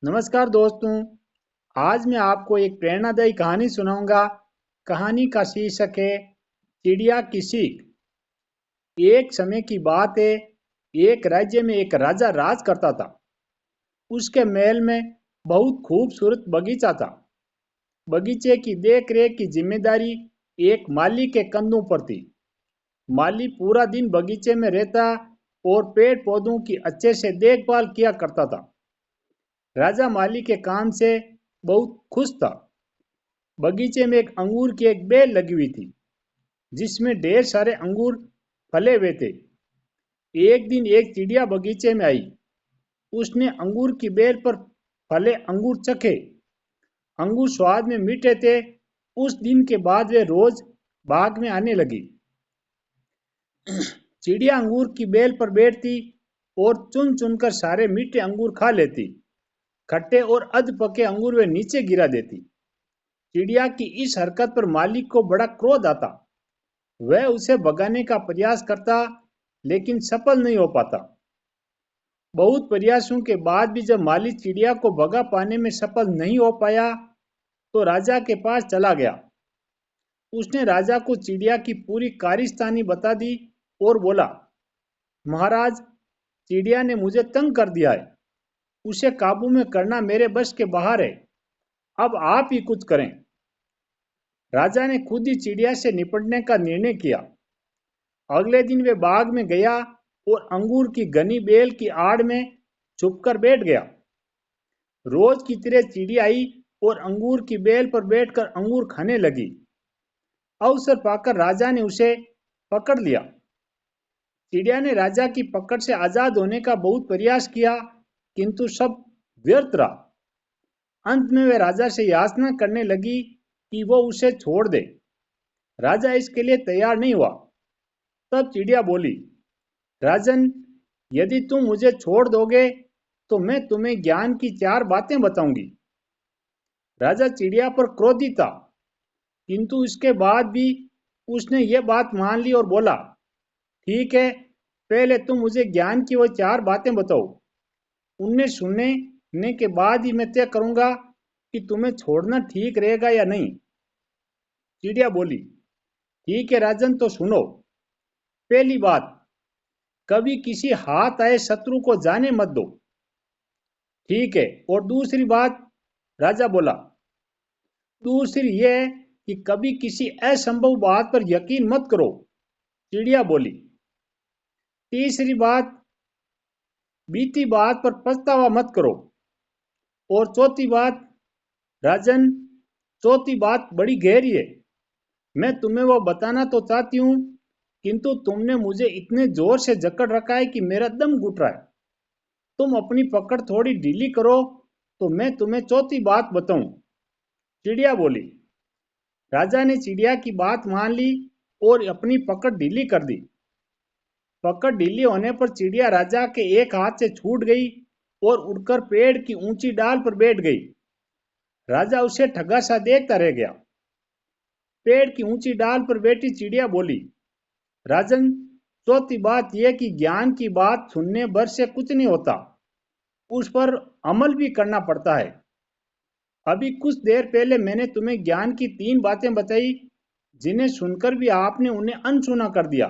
नमस्कार दोस्तों। आज मैं आपको एक प्रेरणादायी कहानी सुनाऊंगा। कहानी का शीर्षक है चिड़िया की सीख। एक समय की बात है। एक राज्य में एक राजा राज करता था। उसके महल में बहुत खूबसूरत बगीचा था। बगीचे की देख रेख की जिम्मेदारी एक माली के कंधों पर थी। माली पूरा दिन बगीचे में रहता और पेड़ पौधों की अच्छे से देखभाल किया करता था। राजा माली के काम से बहुत खुश था। बगीचे में एक अंगूर की एक बेल लगी हुई थी जिसमें ढेर सारे अंगूर फले हुए थे। एक दिन एक चिड़िया बगीचे में आई। उसने अंगूर की बेल पर फले अंगूर चखे। अंगूर स्वाद में मीठे थे। उस दिन के बाद वे रोज बाग में आने लगी। चिड़िया अंगूर की बेल पर बैठती और चुन चुनकर सारे मीठे अंगूर खा लेती। खट्टे और अध पके अंगूर वे नीचे गिरा देती। चिड़िया की इस हरकत पर मालिक को बड़ा क्रोध आता। वह उसे भगाने का प्रयास करता लेकिन सफल नहीं हो पाता। बहुत प्रयासों के बाद भी जब माली चिड़िया को भगा पाने में सफल नहीं हो पाया तो राजा के पास चला गया। उसने राजा को चिड़िया की पूरी कारस्तानी बता दी और बोला, महाराज, चिड़िया ने मुझे तंग कर दिया है। उसे काबू में करना मेरे बस के बाहर है। अब आप ही कुछ करें। राजा ने खुद ही चिड़िया से निपटने का निर्णय किया। अगले दिन वे बाग में गया और अंगूर की घनी बेल की आड़ में छुपकर बैठ गया। रोज की तरह चिड़िया आई और अंगूर की बेल पर बैठकर अंगूर खाने लगी। अवसर पाकर राजा ने उसे पकड़ लिया। चिड़िया ने राजा की पकड़ से आजाद होने का बहुत प्रयास किया किंतु सब व्यर्थ रहा। अंत में वे राजा से याचना करने लगी कि वो उसे छोड़ दे। राजा इसके लिए तैयार नहीं हुआ। तब चिड़िया बोली, राजन, यदि तुम मुझे छोड़ दोगे तो मैं तुम्हें ज्ञान की 4 बातें बताऊंगी। राजा चिड़िया पर क्रोधित था किंतु इसके बाद भी उसने ये बात मान ली और बोला, ठीक है, पहले तुम मुझे ज्ञान की वो 4 बातें बताओ। उन्हें सुनने के बाद ही मैं तय करूंगा कि तुम्हें छोड़ना ठीक रहेगा या नहीं। चिड़िया बोली, ठीक है राजन, तो सुनो। पहली बात, कभी किसी हाथ आए शत्रु को जाने मत दो। ठीक है। और दूसरी बात, राजा बोला, दूसरी यह कि कभी किसी असंभव बात पर यकीन मत करो। चिड़िया बोली, तीसरी बात, बीती बात पर पछतावा मत करो। और चौथी बात, राजन, चौथी बात बड़ी गहरी है। मैं तुम्हें वो बताना तो चाहती हूँ किंतु तुमने मुझे इतने जोर से जकड़ रखा है कि मेरा दम घुट रहा है। तुम अपनी पकड़ थोड़ी ढीली करो तो मैं तुम्हें चौथी बात बताऊं। चिड़िया बोली। राजा ने चिड़िया की बात मान ली और अपनी पकड़ ढीली कर दी। पकड़ ढीली होने पर चिड़िया राजा के एक हाथ से छूट गई और उड़कर पेड़ की ऊंची डाल पर बैठ गई। राजा उसे ठगा सा देखता रह गया। पेड़ की ऊंची डाल पर बैठी चिड़िया बोली, राजन, चौथी बात यह कि ज्ञान की बात सुनने भर से कुछ नहीं होता, उस पर अमल भी करना पड़ता है। अभी कुछ देर पहले मैंने तुम्हें ज्ञान की 3 बातें बताई जिन्हें सुनकर भी आपने उन्हें अनसुना कर दिया।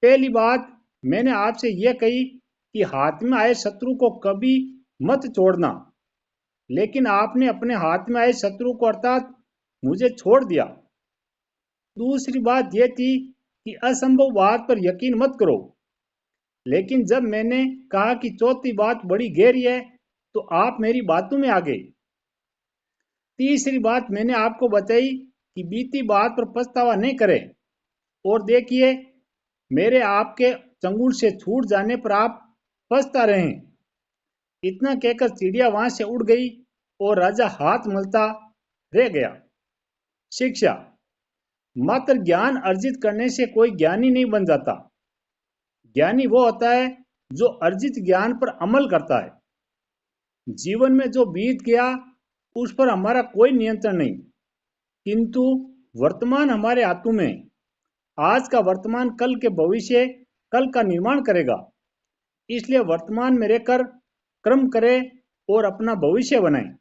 पहली बात, मैंने आपसे यह कही कि हाथ में आए शत्रु को कभी मत छोड़ना, लेकिन आपने अपने हाथ में आए शत्रु को अर्थात मुझे छोड़ दिया। दूसरी बात यह थी कि असंभव बात पर यकीन मत करो, लेकिन जब मैंने कहा कि चौथी बात बड़ी गहरी है तो आप मेरी बातों में आ गए। तीसरी बात मैंने आपको बताई कि बीती बात पर पछतावा नहीं करें। और देखिए, मेरे आपके चंगुल से छूट जाने पर आप पछता रहे। इतना कहकर चिड़िया वहां से उड़ गई और राजा हाथ मलता रह गया। शिक्षा, मात्र ज्ञान अर्जित करने से कोई ज्ञानी नहीं बन जाता। ज्ञानी वो होता है जो अर्जित ज्ञान पर अमल करता है। जीवन में जो बीत गया उस पर हमारा कोई नियंत्रण नहीं, किंतु वर्तमान हमारे हाथों में है। आज का वर्तमान कल के भविष्य कल का निर्माण करेगा। इसलिए वर्तमान में रहकर कर्म करें और अपना भविष्य बनाएं।